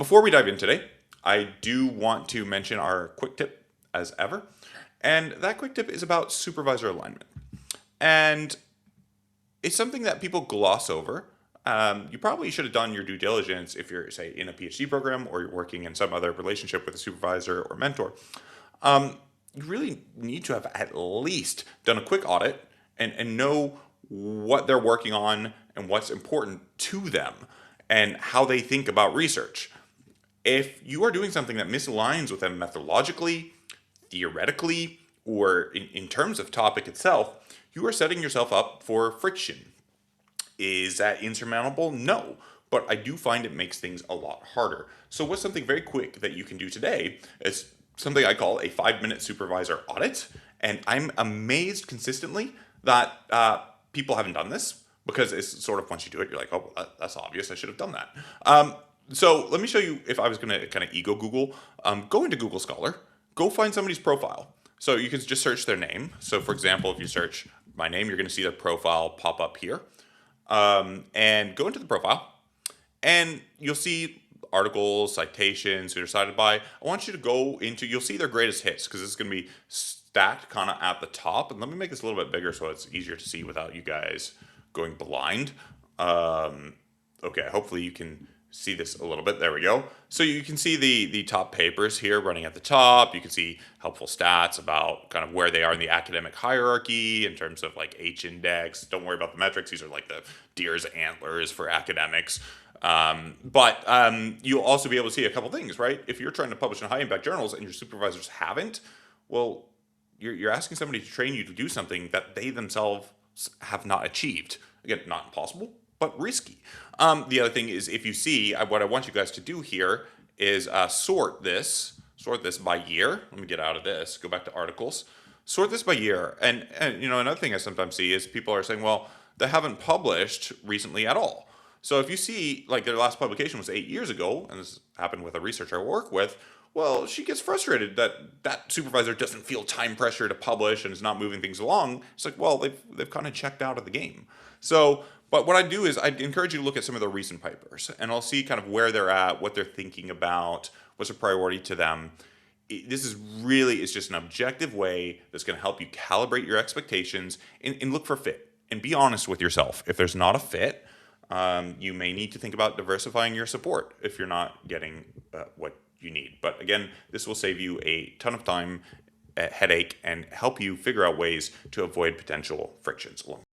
Before we dive in today, I do want to mention our quick tip as ever. And that quick tip is about supervisor alignment. And it's something that people gloss over. You probably should have done your due diligence if you're, say, in a PhD program or you're working in some other relationship with a supervisor or mentor. You really need to have at least done a quick audit and know what they're working on and what's important to them and how they think about research. If you are doing something that misaligns with them methodologically, theoretically, or in terms of topic itself, you are setting yourself up for friction. Is that insurmountable? No, but I do find it makes things a lot harder. So what's something very quick that you can do today is something I call a 5-minute supervisor audit. And I'm amazed consistently that people haven't done this, because it's sort of, once you do it, you're like, oh, that's obvious, I should have done that. So let me show you, if I was going to kind of ego Google, go into Google Scholar, go find somebody's profile. So you can just search their name. So for example, if you search my name, you're going to see their profile pop up here. And go into the profile, and you'll see articles, citations, who they're cited by. I want you to go into, you'll see their greatest hits, because this is going to be stacked kind of at the top. And let me make this a little bit bigger so it's easier to see without you guys going blind. Okay, hopefully you can see this a little bit. There we go. So you can see the top papers here running at the top. You can see helpful stats about kind of where they are in the academic hierarchy in terms of like H-index. Don't worry about the metrics. These are like the deer's antlers for academics. But you'll also be able to see a couple things, right? If you're trying to publish in high impact journals and your supervisors haven't, well, you're asking somebody to train you to do something that they themselves have not achieved. Again, not impossible, but risky. The other thing is, if you see, what I want you guys to do here is sort this by year. Let me get out of this, go back to articles. Sort this by year. And you know, another thing I sometimes see is people are saying, well, they haven't published recently at all. So if you see, like, their last publication was 8 years ago, and this happened with a researcher I work with, well, she gets frustrated that that supervisor doesn't feel time pressure to publish and is not moving things along. It's like, well, they've kind of checked out of the game. So, but what I do is I encourage you to look at some of the recent papers, and I'll see kind of where they're at, what they're thinking about, what's a priority to them. This is really, it's just an objective way that's going to help you calibrate your expectations and look for fit. And be honest with yourself. If there's not a fit, you may need to think about diversifying your support if you're not getting what you need. But again, this will save you a ton of time, headache, and help you figure out ways to avoid potential frictions along